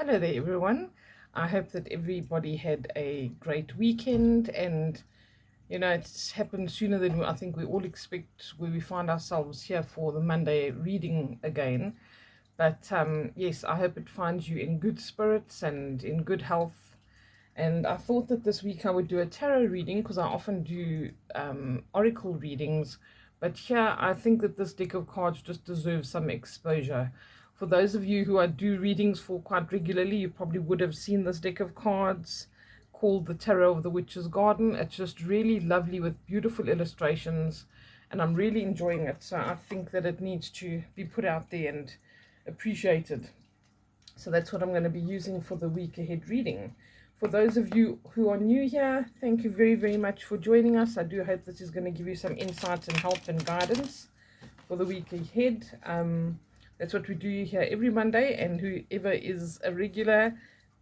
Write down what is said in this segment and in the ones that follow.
Hello there, everyone. I hope that everybody had a great weekend, and it's happened sooner than I think we all expect, where we find ourselves here for the Monday reading again. But yes, I hope it finds you in good spirits and in good health. And I thought that this week I would do a tarot reading because I often do oracle readings. But here I think that this deck of cards just deserves some exposure. For those of you who I do readings for quite regularly, you probably would have seen this deck of cards called the Tarot of the Witch's Garden. It's just really lovely with beautiful illustrations, and I'm really enjoying it. So I think that it needs to be put out there and appreciated. So that's what I'm going to be using for the week ahead reading. For those of you who are new here, thank you very, very much for joining us. I do hope this is going to give you some insights and help and guidance for the week ahead. That's what we do here every Monday, and whoever is a regular,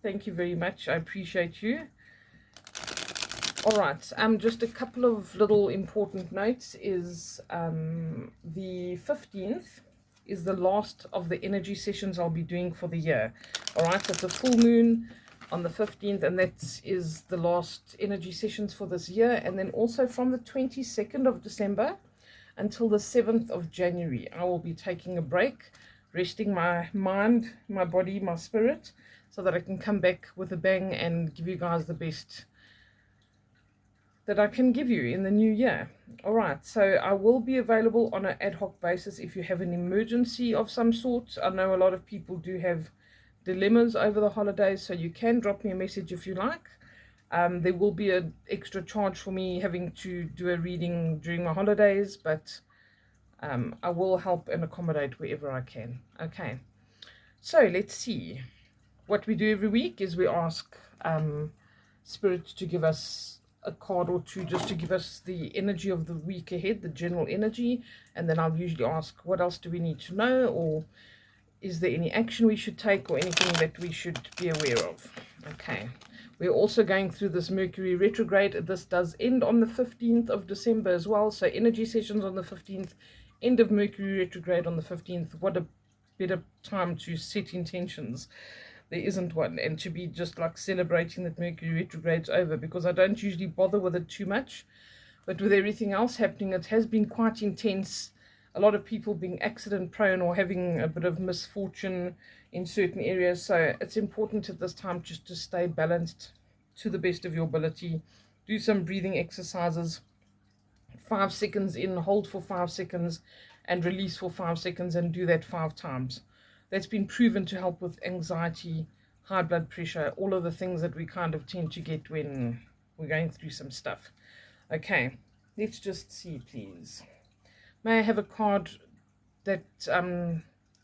thank you very much. I appreciate you. All right, just a couple of little important notes is the 15th is the last of the energy sessions I'll be doing for the year. All right, it's a full moon on the 15th, and that is the last energy sessions for this year. And then also from the 22nd of December until the 7th of January, I will be taking a break, resting my mind, my body, my spirit, so that I can come back with a bang and give you guys the best that I can give you in the new year. All right, so I will be available on an ad hoc basis if you have an emergency of some sort. I know a lot of people do have dilemmas over the holidays, so you can drop me a message if you like. There will be an extra charge for me having to do a reading during my holidays, but I will help and accommodate wherever I can. Okay, so let's see. What we do every week is we ask Spirit to give us a card or two just to give us the energy of the week ahead, the general energy, and then I'll usually ask, what else do we need to know, or is there any action we should take, or anything that we should be aware of. Okay, we're also going through this Mercury retrograde. This does end on the 15th of December as well, so energy sessions on the 15th, end of Mercury retrograde on the 15th. What a better time to set intentions. There isn't one, and to be just like celebrating that Mercury retrograde's over, because I don't usually bother with it too much, but with everything else happening, it has been quite intense. A lot of people being accident prone or having a bit of misfortune in certain areas, so it's important at this time just to stay balanced to the best of your ability. Do some breathing exercises, 5 seconds in, hold for 5 seconds, and release for 5 seconds, and do that 5 times. That's been proven to help with anxiety, high blood pressure, all of the things that we kind of tend to get when we're going through some stuff. Okay, let's just see, please. May I have a card that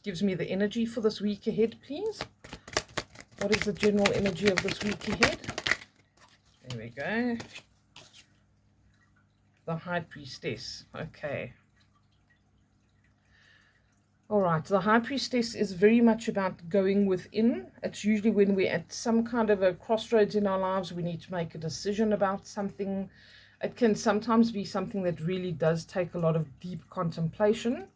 gives me the energy for this week ahead, please? What is the general energy of this week ahead? There we go. The High Priestess. Okay. All right, the High Priestess is very much about going within. It's usually when we're at some kind of a crossroads in our lives, we need to make a decision about something. It can sometimes be something that really does take a lot of deep contemplation,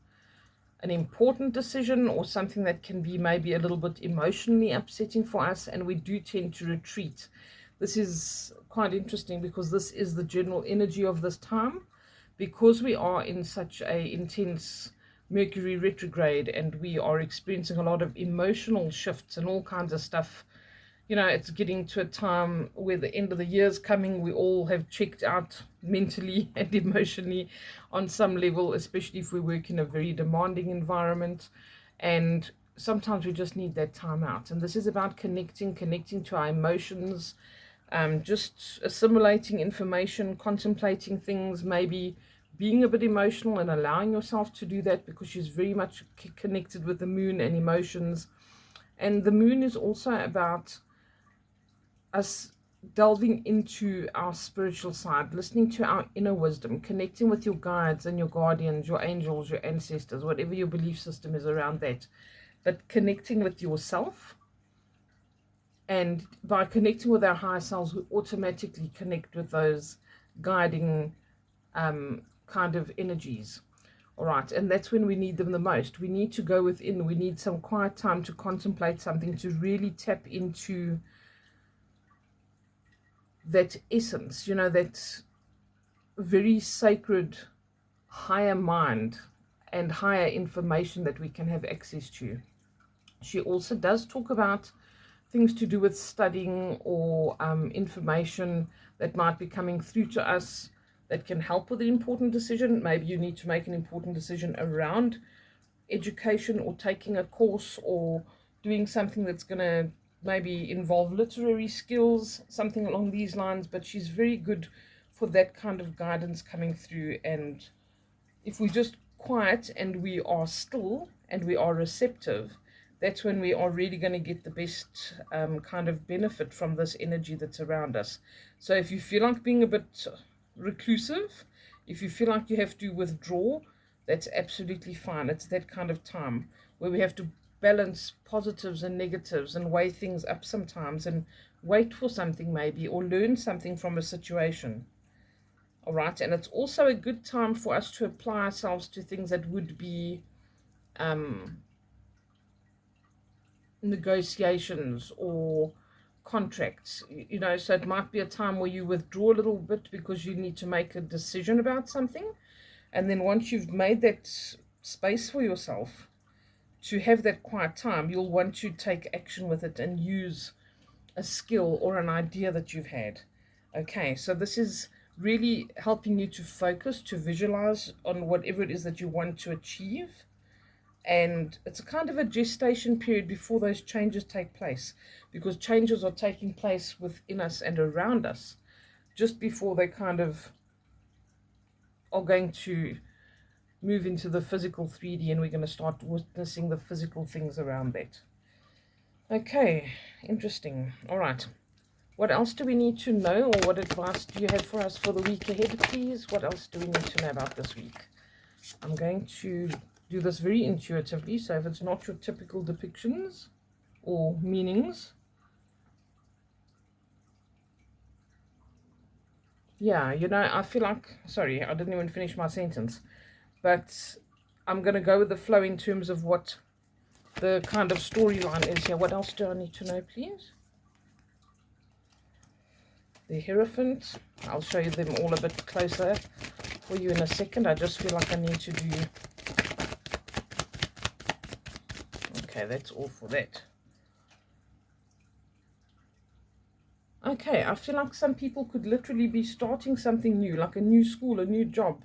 an important decision, or something that can be maybe a little bit emotionally upsetting for us, and we do tend to retreat. This is quite interesting because this is the general energy of this time, because we are in such a intense Mercury retrograde and we are experiencing a lot of emotional shifts and all kinds of stuff. It's getting to a time where the end of the year is coming. We all have checked out mentally and emotionally on some level, especially if we work in a very demanding environment. And sometimes we just need that time out. And this is about connecting to our emotions, just assimilating information, contemplating things, maybe being a bit emotional and allowing yourself to do that, because she's very much connected with the moon and emotions. And the moon is also about us delving into our spiritual side, listening to our inner wisdom, connecting with your guides and your guardians, your angels, your ancestors, whatever your belief system is around that, but connecting with yourself. And by connecting with our higher selves, we automatically connect with those guiding kind of energies. All right, and that's when we need them the most. We need to go within. We need some quiet time to contemplate something, to really tap into that essence, that very sacred higher mind and higher information that we can have access to. She also does talk about things to do with studying or information that might be coming through to us that can help with an important decision. Maybe you need to make an important decision around education or taking a course or doing something that's going to maybe involve literary skills, something along these lines. But she's very good for that kind of guidance coming through. And if we just quiet and we are still and we are receptive, that's when we are really going to get the best kind of benefit from this energy that's around us. So if you feel like being a bit reclusive, if you feel like you have to withdraw, that's absolutely fine. It's that kind of time where we have to balance positives and negatives and weigh things up sometimes and wait for something maybe, or learn something from a situation. All right, and it's also a good time for us to apply ourselves to things that would be negotiations or contracts, so it might be a time where you withdraw a little bit because you need to make a decision about something. And then once you've made that space for yourself to have that quiet time, you'll want to take action with it and use a skill or an idea that you've had. Okay, so this is really helping you to focus, to visualize on whatever it is that you want to achieve. And it's a kind of a gestation period before those changes take place, because changes are taking place within us and around us just before they kind of are going to move into the physical 3D, and we're going to start witnessing the physical things around that. Okay, interesting. All right. What else do we need to know, or what advice do you have for us for the week ahead, please? What else do we need to know about this week? I'm going to do this very intuitively, so if it's not your typical depictions or meanings, yeah, I feel like, sorry, I didn't even finish my sentence, but I'm going to go with the flow in terms of what the kind of storyline is here. What else do I need to know, please? The Hierophant. I'll show you them all a bit closer for you in a second. I just feel like I need to do... Okay, that's all for that. Okay, I feel like some people could literally be starting something new, like a new school, a new job.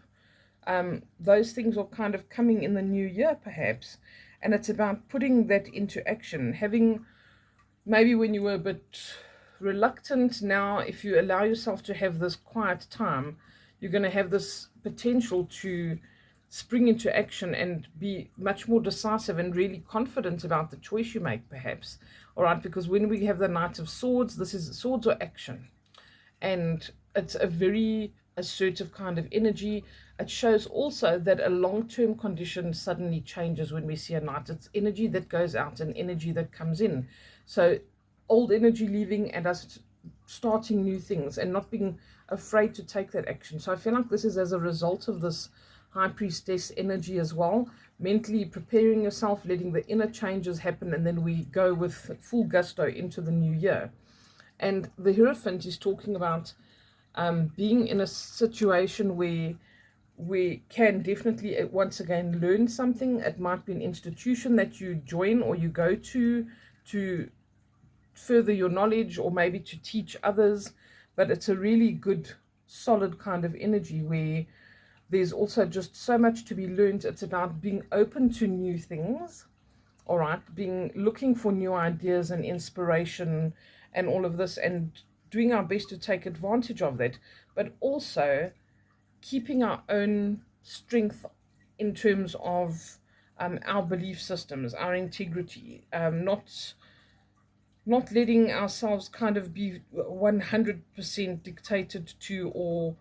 Those things are kind of coming in the new year, perhaps. And it's about putting that into action. Having, maybe when you were a bit reluctant, now if you allow yourself to have this quiet time, you're going to have this potential to spring into action and be much more decisive and really confident about the choice you make, perhaps. All right, because when we have the Knight of Swords, this is swords or action, and it's a very assertive kind of energy. It shows also that a long-term condition suddenly changes when we see a knight. It's energy that goes out and energy that comes in. So old energy leaving and us starting new things and not being afraid to take that action. So I feel like this is as a result of this High Priestess energy as well. Mentally preparing yourself, letting the inner changes happen, and then we go with full gusto into the new year. And the Hierophant is talking about being in a situation where we can definitely once again learn something. It might be an institution that you join or you go to further your knowledge, or maybe to teach others. But it's a really good solid kind of energy where there's also just so much to be learned. It's about being open to new things, all right, looking for new ideas and inspiration and all of this, and doing our best to take advantage of that, but also keeping our own strength in terms of our belief systems, our integrity, not letting ourselves kind of be 100% dictated to, or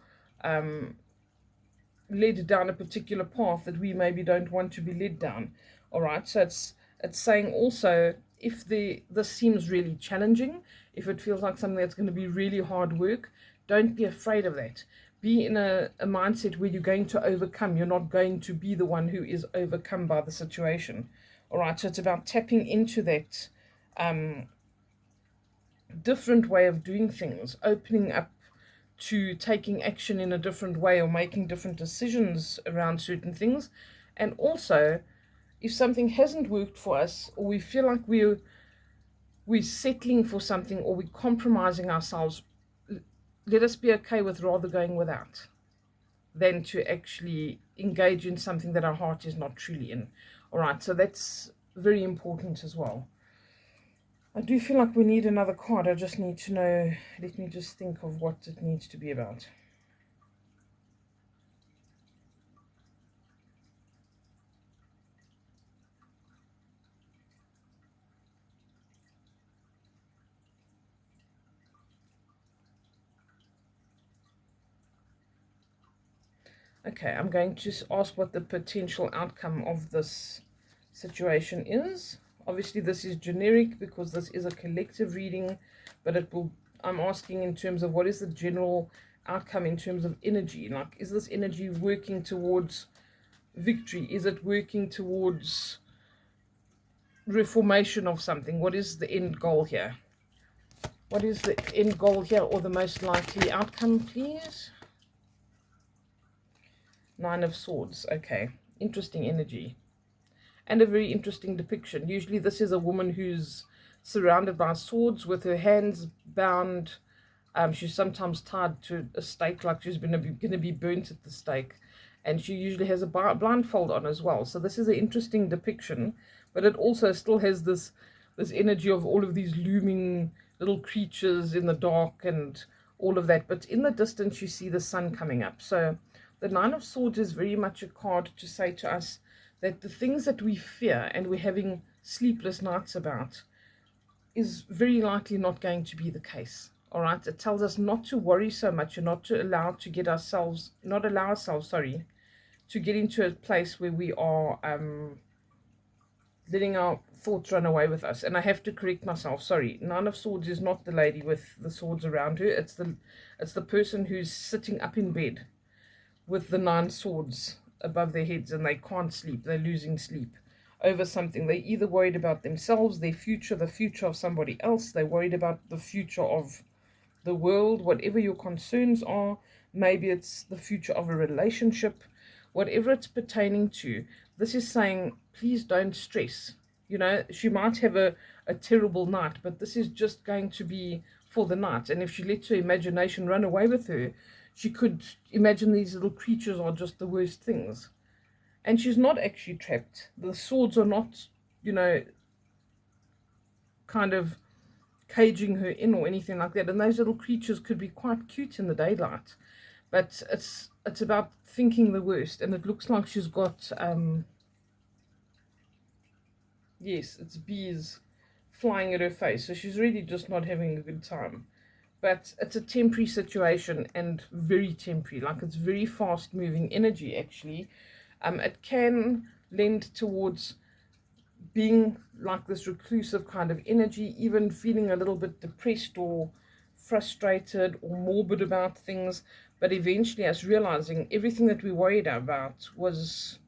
led down a particular path that we maybe don't want to be led down. All right, so it's saying also, if this seems really challenging, if it feels like something that's going to be really hard work, don't be afraid of that. be in a mindset where you're going to overcome. You're not going to be the one who is overcome by the situation. All right, so it's about tapping into that different way of doing things, opening up to taking action in a different way or making different decisions around certain things. And also, if something hasn't worked for us, or we feel like we're settling for something, or we're compromising ourselves, let us be okay with rather going without than to actually engage in something that our heart is not truly in. All right, so that's very important as well. I do feel like we need another card. I just need to know, let me just think of what it needs to be about. Okay, I'm going to ask what the potential outcome of this situation is. Obviously, this is generic because this is a collective reading, but I'm asking in terms of what is the general outcome in terms of energy. Like, is this energy working towards victory? Is it working towards reformation of something? What is the end goal here? What is the end goal here, or the most likely outcome, please? Nine of Swords. Okay, interesting energy. And a very interesting depiction. Usually this is a woman who's surrounded by swords with her hands bound. She's sometimes tied to a stake, like she's going to be burnt at the stake. And she usually has a blindfold on as well. So this is an interesting depiction, but it also still has this energy of all of these looming little creatures in the dark and all of that. But in the distance, you see the sun coming up. So the Nine of Swords is very much a card to say to us that the things that we fear and we're having sleepless nights about is very likely not going to be the case. All right, it tells us not to worry so much and not to allow to get ourselves, not allow ourselves, sorry, to get into a place where we are letting our thoughts run away with us. And I have to correct myself, sorry, Nine of Swords is not the lady with the swords around her. It's the person who's sitting up in bed with the 9 swords above their heads, and they can't sleep. They're losing sleep over something. They're either worried about themselves, their future, the future of somebody else. They're worried about the future of the world, whatever your concerns are. Maybe it's the future of a relationship, whatever it's pertaining to. This is saying, please don't stress. You know, she might have a terrible night, but this is just going to be for the night. And if she lets her imagination run away with her, she could imagine these little creatures are just the worst things. And she's not actually trapped. The swords are not, you know, kind of caging her in or anything like that. And those little creatures could be quite cute in the daylight. But it's about thinking the worst. And it looks like she's got, yes, it's bees flying at her face. So she's really just not having a good time. But it's a temporary situation, and very temporary. Like, it's very fast moving energy, actually. It can lend towards being like this reclusive kind of energy, even feeling a little bit depressed or frustrated or morbid about things, but eventually us realizing everything that we worried about was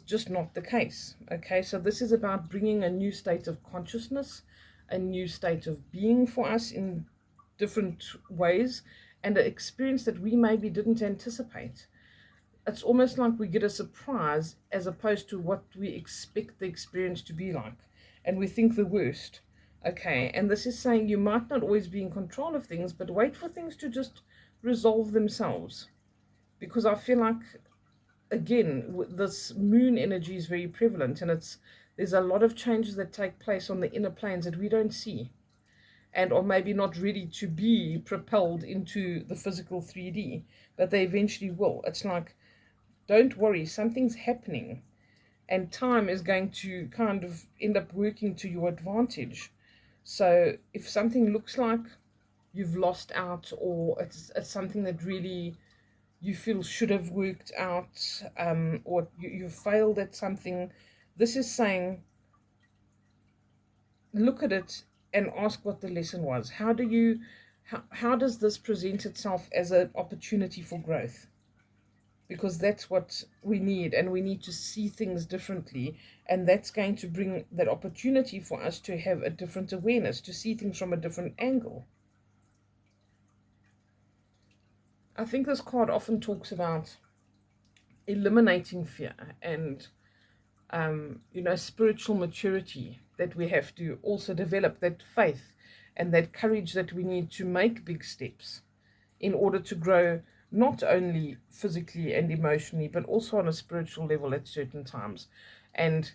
just not the case. Okay, so this is about bringing a new state of consciousness, a new state of being for us in different ways, and an experience that we maybe didn't anticipate. It's almost like we get a surprise as opposed to what we expect the experience to be like, and we think the worst. Okay, and this is saying you might not always be in control of things, but wait for things to just resolve themselves. Because I feel like, again, this moon energy is very prevalent, and there's a lot of changes that take place on the inner planes that we don't see, and or maybe not ready to be propelled into the physical 3D, but they eventually will. It's like, don't worry, something's happening, and time is going to kind of end up working to your advantage. So if something looks like you've lost out, or it's something that really you feel should have worked out, or you failed at something, this is saying, look at it and ask what the lesson was. How do how does this present itself as an opportunity for growth? Because that's what we need, and we need to see things differently, and that's going to bring that opportunity for us to have a different awareness, to see things from a different angle. I think this card often talks about eliminating fear and spiritual maturity, that we have to also develop, that faith and that courage that we need to make big steps in order to grow, not only physically and emotionally, but also on a spiritual level at certain times. And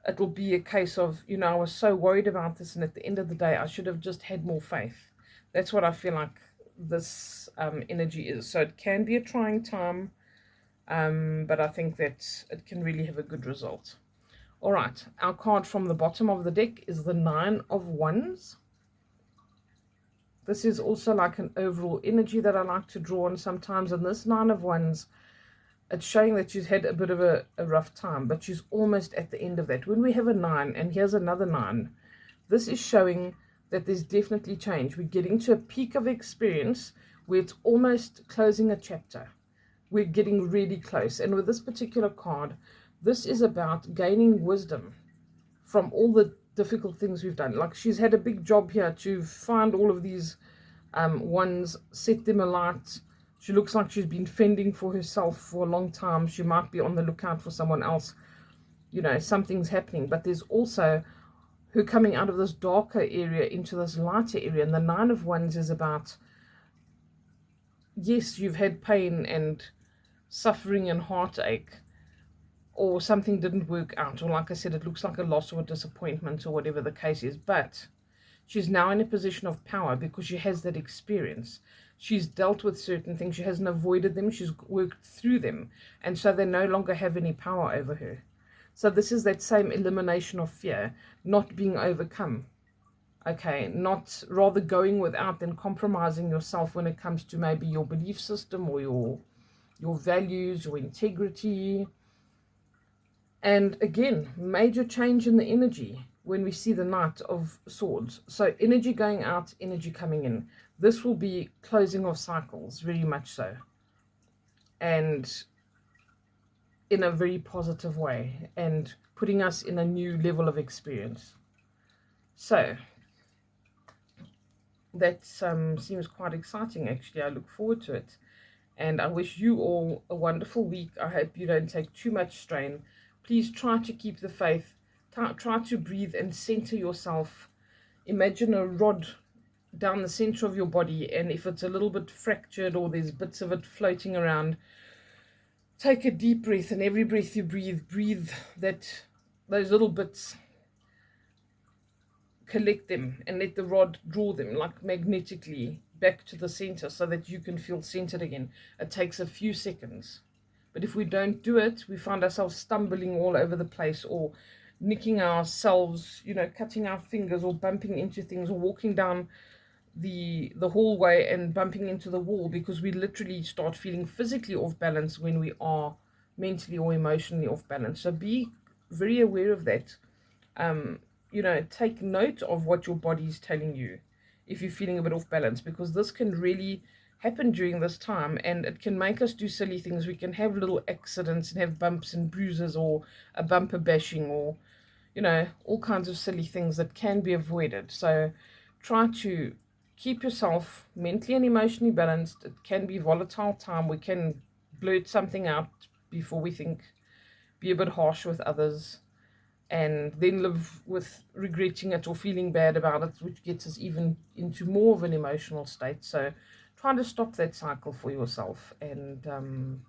it'll be a case of, I was so worried about this, and at the end of the day, I should have just had more faith. That's what I feel like this energy is. So it can be a trying time, but I think that it can really have a good result. All right, our card from the bottom of the deck is the Nine of Wands. This is also like an overall energy that I like to draw on sometimes. And this Nine of Wands, it's showing that she's had a bit of a rough time, but she's almost at the end of that. When we have a 9, and here's another 9, this is showing that there's definitely change. We're getting to a peak of experience where it's almost closing a chapter. We're getting really close. And with this particular card, this is about gaining wisdom from all the difficult things we've done. Like, she's had a big job here to find all of these ones, set them alight. She looks like she's been fending for herself for a long time. She might be on the lookout for someone else. Something's happening. But there's also her coming out of this darker area into this lighter area. And the Nine of Wands is about, yes, you've had pain and suffering and heartache, or something didn't work out, or like I said, it looks like a loss or a disappointment or whatever the case is, but she's now in a position of power because she has that experience. She's dealt with certain things. She hasn't avoided them. She's worked through them, and so they no longer have any power over her. So this is that same elimination of fear, not being overcome. Okay, not rather going without than compromising yourself when it comes to maybe your belief system or your values, your integrity. And again, major change in the energy when we see the Knight of Swords. So energy going out, energy coming in. This will be closing of cycles, very much so. And in a very positive way, and putting us in a new level of experience. So that seems quite exciting, actually. I look forward to it. And I wish you all a wonderful week. I hope you don't take too much strain. Please try to keep the faith. Try to breathe and center yourself. Imagine a rod down the center of your body, and if it's a little bit fractured or there's bits of it floating around, take a deep breath, and every breath you breathe those little bits, collect them and let the rod draw them like magnetically back to the center so that you can feel centered again. It takes a few seconds. But if we don't do it, we find ourselves stumbling all over the place, or nicking ourselves, cutting our fingers, or bumping into things, or walking down the hallway and bumping into the wall, because we literally start feeling physically off balance when we are mentally or emotionally off balance. So be very aware of that. Take note of what your body is telling you if you're feeling a bit off balance, because this can really happen during this time, and it can make us do silly things. We can have little accidents and have bumps and bruises, or a bumper bashing, or all kinds of silly things that can be avoided. So try to keep yourself mentally and emotionally balanced. It can be volatile time. We can blurt something out before we think, be a bit harsh with others, and then live with regretting it or feeling bad about it, which gets us even into more of an emotional state. So try to stop that cycle for yourself, and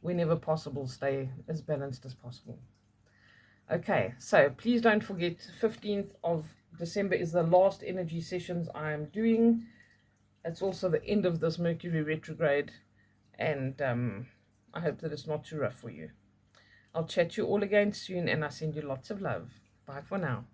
whenever possible, stay as balanced as possible. Okay, so please don't forget, 15th of December is the last energy sessions I am doing. It's also the end of this Mercury retrograde, and I hope that it's not too rough for you. I'll chat to you all again soon, and I send you lots of love. Bye for now.